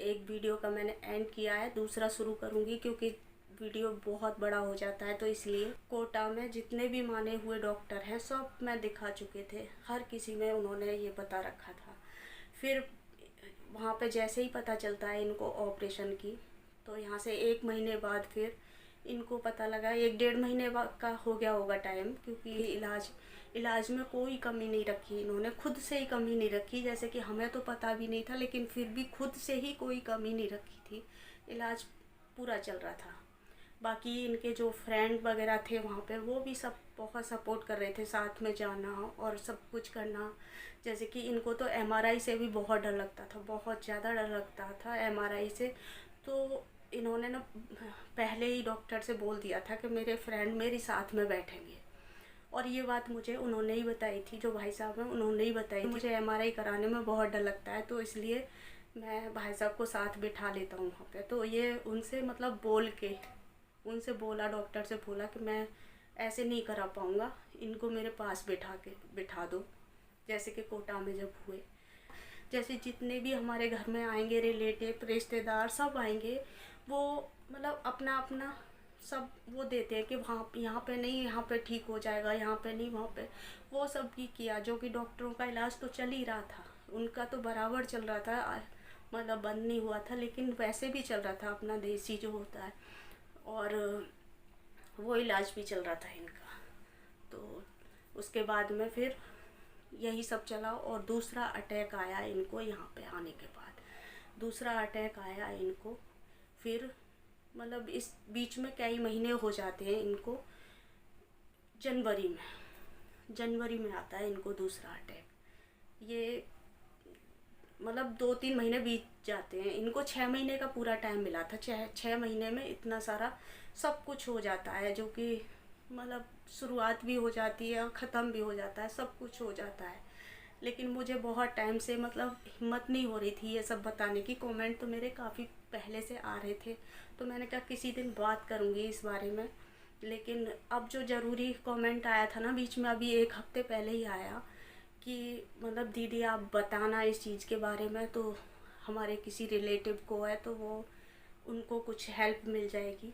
एक वीडियो का मैंने एंड किया है, दूसरा शुरू करूँगी क्योंकि वीडियो बहुत बड़ा हो जाता है। तो इसलिए कोटा में जितने भी माने हुए डॉक्टर हैं सब मैं दिखा चुके थे, हर किसी में उन्होंने ये बता रखा था। फिर वहाँ पे जैसे ही पता चलता है इनको ऑपरेशन की, तो यहाँ से 1 महीने बाद फिर इनको पता लगा, 1 डेढ़ महीने का हो गया होगा टाइम, क्योंकि इलाज में कोई कमी नहीं रखी इन्होंने, खुद से ही कमी नहीं रखी। जैसे कि हमें तो पता भी नहीं था, लेकिन फिर भी खुद से ही कोई कमी नहीं रखी थी, इलाज पूरा चल रहा था। बाकी इनके जो फ्रेंड वगैरह थे वहाँ पे, वो भी सब बहुत सपोर्ट कर रहे थे, साथ में जाना और सब कुछ करना। जैसे कि इनको तो एमआरआई से भी बहुत डर लगता था, बहुत ज़्यादा डर लगता था एमआरआई से। तो इन्होंने ना पहले ही डॉक्टर से बोल दिया था कि मेरे फ्रेंड मेरे साथ में बैठेंगे, और ये बात मुझे उन्होंने ही बताई थी, जो भाई साहब हैं उन्होंने ही बताई थी। मुझे एमआरआई कराने में बहुत डर लगता है, तो इसलिए मैं भाई साहब को साथ बिठा लेता हूँ वहाँ पे। तो ये उनसे मतलब बोल के उनसे बोला, डॉक्टर से बोला कि मैं ऐसे नहीं करा पाऊँगा, इनको मेरे पास बिठा दो, जैसे कि कोटा में जब हुए। जैसे जितने भी हमारे घर में आएंगे रिलेटिव रिश्तेदार सब आएंगे, वो मतलब अपना अपना सब वो देते हैं कि वहाँ यहाँ पे नहीं, यहाँ पे ठीक हो जाएगा, यहाँ पे नहीं, वहाँ पे। वो सब भी किया, जो कि डॉक्टरों का इलाज तो चल ही रहा था, उनका तो बराबर चल रहा था, मतलब बंद नहीं हुआ था, लेकिन वैसे भी चल रहा था अपना देसी जो होता है, और वो इलाज भी चल रहा था इनका। तो उसके बाद में फिर यही सब चला, और दूसरा अटैक आया इनको यहाँ पे आने के बाद, दूसरा अटैक आया इनको। फिर मतलब इस बीच में कई महीने हो जाते हैं इनको, जनवरी में आता है इनको दूसरा अटैक। ये मतलब 2-3 महीने बीत जाते हैं, इनको 6 महीने का पूरा टाइम मिला था। 6 महीने में इतना सारा सब कुछ हो जाता है, जो कि मतलब शुरुआत भी हो जाती है और ख़त्म भी हो जाता है, सब कुछ हो जाता है। लेकिन मुझे बहुत टाइम से मतलब हिम्मत नहीं हो रही थी ये सब बताने की। कमेंट तो मेरे काफ़ी पहले से आ रहे थे, तो मैंने कहा किसी दिन बात करूँगी इस बारे में। लेकिन अब जो ज़रूरी कमेंट आया था ना बीच में, अभी 1 हफ्ते पहले ही आया कि मतलब दीदी आप बताना इस चीज़ के बारे में, तो हमारे किसी रिलेटिव को है तो वो उनको कुछ हेल्प मिल जाएगी।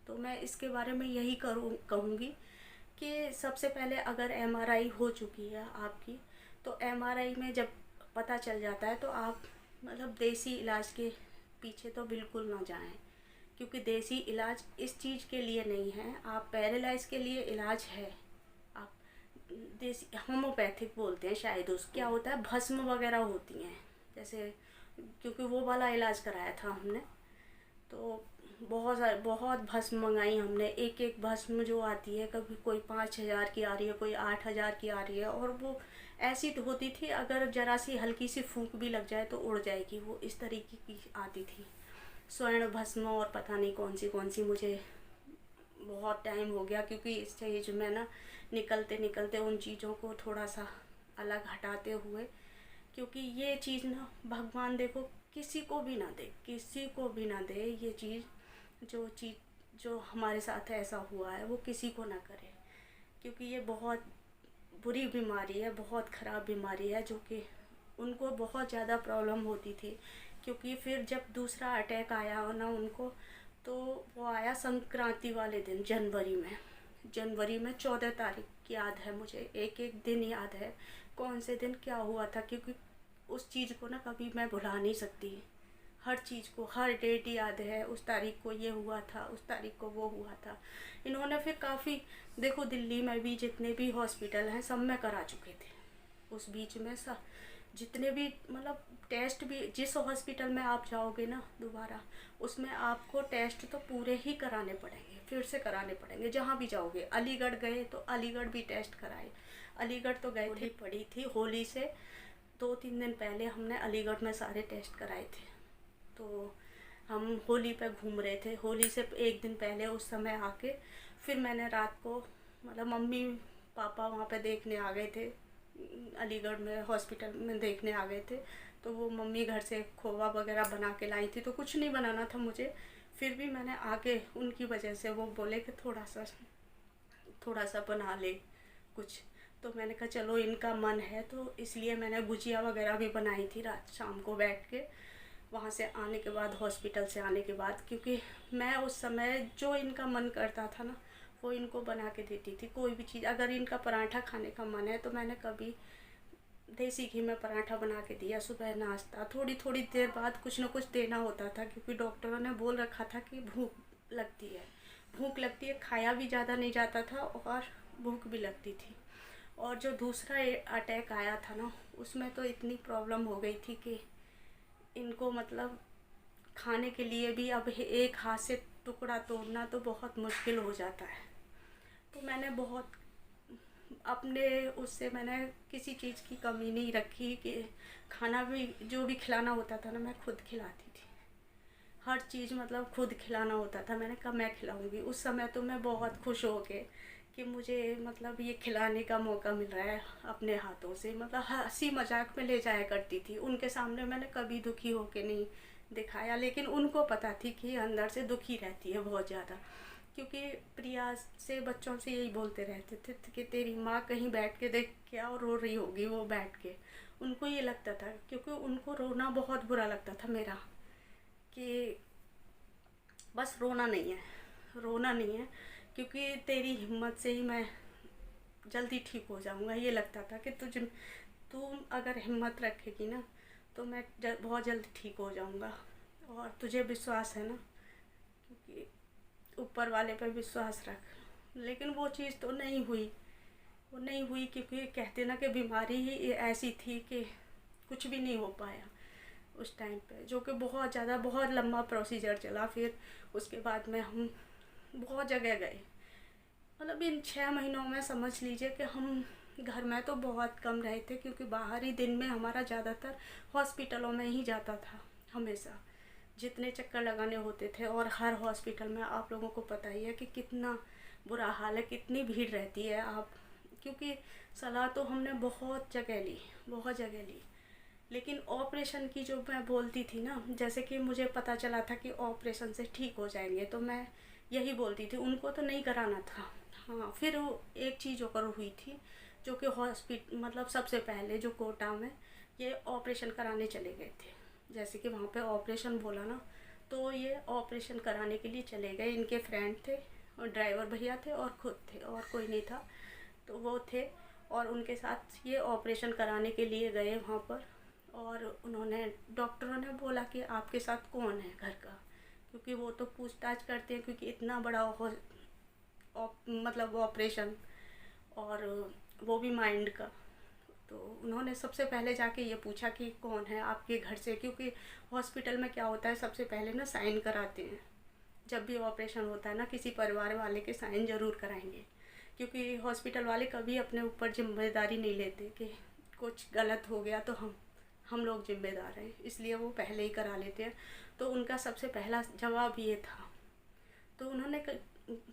तो मैं इसके बारे में यही कहूँगी कि सबसे पहले अगर एमआरआई हो चुकी है आपकी, तो एमआरआई में जब पता चल जाता है तो आप मतलब देसी इलाज के पीछे तो बिल्कुल ना जाएं, क्योंकि देसी इलाज इस चीज़ के लिए नहीं है। आप पैरालाइज के लिए इलाज है, आप देसी होम्योपैथिक बोलते हैं शायद उसको, क्या होता है भस्म वगैरह होती हैं जैसे, क्योंकि वो वाला इलाज कराया था हमने। तो बहुत भस्म मंगाई हमने, एक एक भस्म जो आती है, कभी कोई 5,000 की आ रही है, कोई 8,000 की आ रही है, और वो ऐसी तो होती थी अगर जरा सी हल्की सी फूंक भी लग जाए तो उड़ जाएगी, वो इस तरीके की आती थी स्वर्ण भस्म। और पता नहीं कौन सी मुझे बहुत टाइम हो गया, क्योंकि इस स्टेज में ना निकलते निकलते उन चीज़ों को थोड़ा सा अलग हटाते हुए, क्योंकि ये चीज़ ना भगवान देखो किसी को भी ना दे, किसी को भी ना दे ये चीज़, जो हमारे साथ ऐसा हुआ है वो किसी को ना करे, क्योंकि ये बहुत बुरी बीमारी है, बहुत ख़राब बीमारी है, जो कि उनको बहुत ज़्यादा प्रॉब्लम होती थी। क्योंकि फिर जब दूसरा अटैक आया ना उनको, तो वो आया संक्रांति वाले दिन, जनवरी में 14 तारीख याद है मुझे, एक एक दिन याद है कौन से दिन क्या हुआ था, क्योंकि उस चीज़ को ना कभी मैं भुला नहीं सकती। हर चीज़ को, हर डेट याद है, उस तारीख को ये हुआ था, उस तारीख को वो हुआ था। इन्होंने फिर काफ़ी, देखो दिल्ली में भी जितने भी हॉस्पिटल हैं सब में करा चुके थे उस बीच में, सब जितने भी मतलब टेस्ट भी, जिस हॉस्पिटल में आप जाओगे ना दोबारा, उसमें आपको टेस्ट तो पूरे ही कराने पड़ेंगे, फिर से कराने पड़ेंगे। जहाँ भी जाओगे, अलीगढ़ गए तो अलीगढ़ भी टेस्ट कराए, अलीगढ़ तो गए थे, पड़ी थी होली से 2-3 दिन पहले हमने अलीगढ़ में सारे टेस्ट कराए थे। तो हम होली पे घूम रहे थे, होली से 1 दिन पहले उस समय आके फिर मैंने रात को मतलब मम्मी पापा वहाँ पे देखने आ गए थे, अलीगढ़ में हॉस्पिटल में देखने आ गए थे। तो वो मम्मी घर से खोवा वगैरह बना के लाई थी, तो कुछ नहीं बनाना था मुझे, फिर भी मैंने आके उनकी वजह से, वो बोले कि थोड़ा सा बना ले कुछ, तो मैंने कहा चलो इनका मन है, तो इसलिए मैंने गुजिया वगैरह भी बनाई थी रात शाम को बैठ के। वहाँ से आने के बाद, हॉस्पिटल से आने के बाद, क्योंकि मैं उस समय जो इनका मन करता था ना वो इनको बना के देती थी। कोई भी चीज़, अगर इनका पराठा खाने का मन है तो मैंने कभी देसी घी में पराठा बना के दिया, सुबह नाश्ता। थोड़ी थोड़ी देर बाद कुछ ना कुछ देना होता था, क्योंकि डॉक्टरों ने बोल रखा था कि भूख लगती है, खाया भी ज़्यादा नहीं जाता था और भूख भी लगती थी। और जो दूसरा अटैक आया था ना, उसमें तो इतनी प्रॉब्लम हो गई थी कि इनको मतलब खाने के लिए भी अब एक हाथ से टुकड़ा तोड़ना तो बहुत मुश्किल हो जाता है। तो मैंने बहुत अपने उससे मैंने किसी चीज़ की कमी नहीं रखी कि खाना भी जो भी खिलाना होता था ना मैं खुद खिलाती थी। हर चीज़ मतलब खुद खिलाना होता था। मैंने कहा मैं खिलाऊंगी। उस समय तो मैं बहुत खुश हो के कि मुझे मतलब ये खिलाने का मौका मिल रहा है अपने हाथों से। मतलब हंसी मजाक में ले जाया करती थी। उनके सामने मैंने कभी दुखी होके नहीं दिखाया, लेकिन उनको पता थी कि अंदर से दुखी रहती है बहुत ज़्यादा, क्योंकि प्रिया से बच्चों से यही बोलते रहते थे कि तेरी माँ कहीं बैठ के देख क्या और रो रही होगी वो बैठ के। उनको ये लगता था, क्योंकि उनको रोना बहुत बुरा लगता था मेरा, कि बस रोना नहीं है, क्योंकि तेरी हिम्मत से ही मैं जल्दी ठीक हो जाऊंगा। ये लगता था कि तू अगर हिम्मत रखेगी ना तो मैं बहुत जल्दी ठीक हो जाऊंगा, और तुझे विश्वास है ना, क्योंकि ऊपर वाले पे विश्वास रख। लेकिन वो चीज़ तो नहीं हुई, क्योंकि कहते ना कि बीमारी ही ऐसी थी कि कुछ भी नहीं हो पाया उस टाइम पे, जो कि बहुत लंबा प्रोसीजर चला। फिर उसके बाद में हम बहुत जगह गए। मतलब इन 6 महीनों में समझ लीजिए कि हम घर में तो बहुत कम रहे थे, क्योंकि बाहर ही दिन में हमारा ज़्यादातर हॉस्पिटलों में ही जाता था हमेशा। जितने चक्कर लगाने होते थे, और हर हॉस्पिटल में आप लोगों को पता ही है कि कितना बुरा हाल है, कितनी भीड़ रहती है। क्योंकि सलाह तो हमने बहुत जगह ली, लेकिन ऑपरेशन की जो मैं बोलती थी ना, जैसे कि मुझे पता चला था कि ऑपरेशन से ठीक हो जाएंगे, तो मैं यही बोलती थी। उनको तो नहीं कराना था। हाँ, फिर वो एक चीज़ और हुई थी, जो कि मतलब सबसे पहले जो कोटा में ये ऑपरेशन कराने चले गए थे। जैसे कि वहाँ पे ऑपरेशन बोला ना, तो ये ऑपरेशन कराने के लिए चले गए। इनके फ्रेंड थे और ड्राइवर भैया थे और खुद थे, और कोई नहीं था, तो वो थे। और उनके साथ ये ऑपरेशन कराने के लिए गए वहाँ पर। और उन्होंने, डॉक्टरों ने बोला कि आपके साथ कौन है घर का, क्योंकि वो तो पूछताछ करते हैं, क्योंकि इतना बड़ा मतलब ऑपरेशन, और वो भी माइंड का। तो उन्होंने सबसे पहले जाके ये पूछा कि कौन है आपके घर से, क्योंकि हॉस्पिटल में क्या होता है, सबसे पहले ना साइन कराते हैं। जब भी ऑपरेशन होता है ना, किसी परिवार वाले के साइन ज़रूर कराएंगे, क्योंकि हॉस्पिटल वाले कभी अपने ऊपर जिम्मेदारी नहीं लेते कि कुछ गलत हो गया तो हम लोग जिम्मेदार हैं, इसलिए वो पहले ही करा लेते हैं। तो उनका सबसे पहला जवाब ये था। तो उन्होंने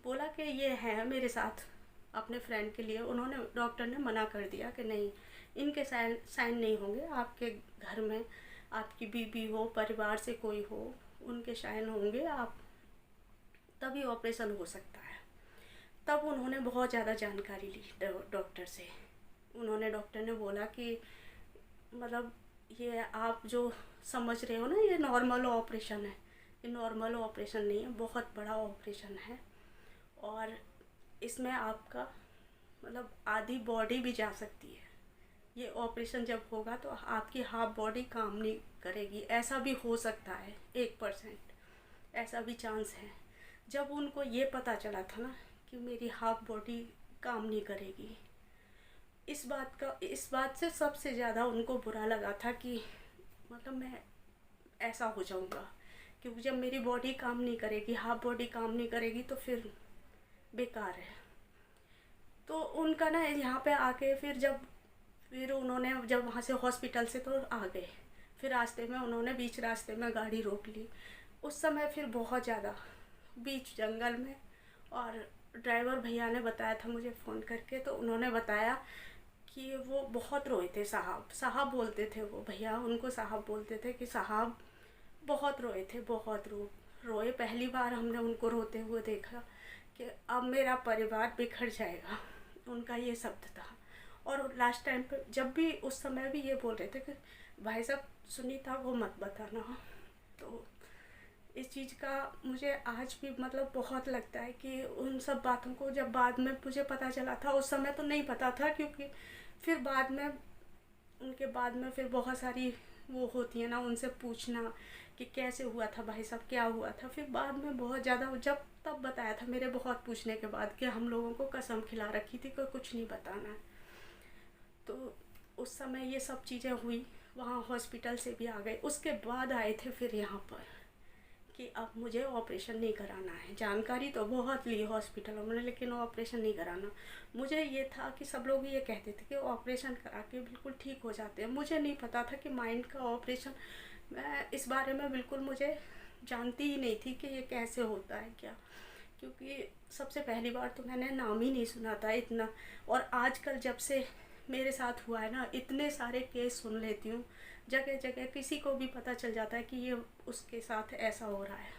बोला कि ये है मेरे साथ अपने फ्रेंड के लिए। उन्होंने, डॉक्टर ने मना कर दिया कि नहीं, इनके साइन नहीं होंगे। आपके घर में आपकी बीबी हो, परिवार से कोई हो, उनके साइन होंगे, आप तभी ऑपरेशन हो सकता है। तब उन्होंने बहुत ज़्यादा जानकारी ली डॉक्टर से। डॉक्टर ने बोला कि मतलब ये आप जो समझ रहे हो ना, ये नॉर्मल ऑपरेशन है। ये नॉर्मल ऑपरेशन नहीं है, बहुत बड़ा ऑपरेशन है, और इसमें आपका मतलब आधी बॉडी भी जा सकती है। ये ऑपरेशन जब होगा तो आपकी हाफ बॉडी काम नहीं करेगी। ऐसा भी हो सकता है, 1% ऐसा भी चांस है। जब उनको ये पता चला था ना कि मेरी हाफ बॉडी काम नहीं करेगी, इस बात से सबसे ज़्यादा उनको बुरा लगा था कि मतलब मैं ऐसा हो जाऊंगा, क्योंकि जब मेरी बॉडी काम नहीं करेगी, हाफ बॉडी काम नहीं करेगी, तो फिर बेकार है। तो उनका ना यहाँ पे आके फिर उन्होंने जब वहाँ से हॉस्पिटल से तो आ गए, फिर रास्ते में उन्होंने बीच रास्ते में गाड़ी रोक ली। उस समय फिर बहुत ज़्यादा बीच जंगल में, और ड्राइवर भैया ने बताया था मुझे फ़ोन करके, तो उन्होंने बताया कि वो बहुत रोए थे। साहब बोलते थे वो भैया, उनको साहब बोलते थे कि साहब बहुत रोए थे, बहुत रोए। पहली बार हमने उनको रोते हुए देखा कि अब मेरा परिवार बिखर जाएगा, उनका ये शब्द था। और लास्ट टाइम पे जब भी उस समय भी ये बोल रहे थे कि भाई साहब सुनीता को मत बताना, तो इस चीज़ का मुझे आज भी मतलब बहुत लगता है कि उन सब बातों को जब बाद में मुझे पता चला था, उस समय तो नहीं पता था, क्योंकि फिर बाद में उनके बाद में फिर बहुत सारी वो होती है ना, उनसे पूछना कि कैसे हुआ था भाई साहब, क्या हुआ था। फिर बाद में बहुत ज़्यादा जब तब बताया था मेरे बहुत पूछने के बाद कि हम लोगों को कसम खिला रखी थी कि कुछ नहीं बताना है। तो उस समय ये सब चीज़ें हुई, वहाँ हॉस्पिटल से भी आ गए। उसके बाद आए थे फिर यहाँ पर कि अब मुझे ऑपरेशन नहीं कराना है। जानकारी तो बहुत ली हॉस्पिटलों में, लेकिन ऑपरेशन नहीं कराना। मुझे ये था कि सब लोग ये कहते थे कि ऑपरेशन करा के बिल्कुल ठीक हो जाते हैं। मुझे नहीं पता था कि माइंड का ऑपरेशन, मैं इस बारे में बिल्कुल मुझे जानती ही नहीं थी कि ये कैसे होता है क्या, क्योंकि सबसे पहली बार तो मैंने नाम ही नहीं सुना था इतना। और आजकल जब से मेरे साथ हुआ है ना, इतने सारे केस सुन लेती हूँ, जगह जगह किसी को भी पता चल जाता है कि ये उसके साथ ऐसा हो रहा है।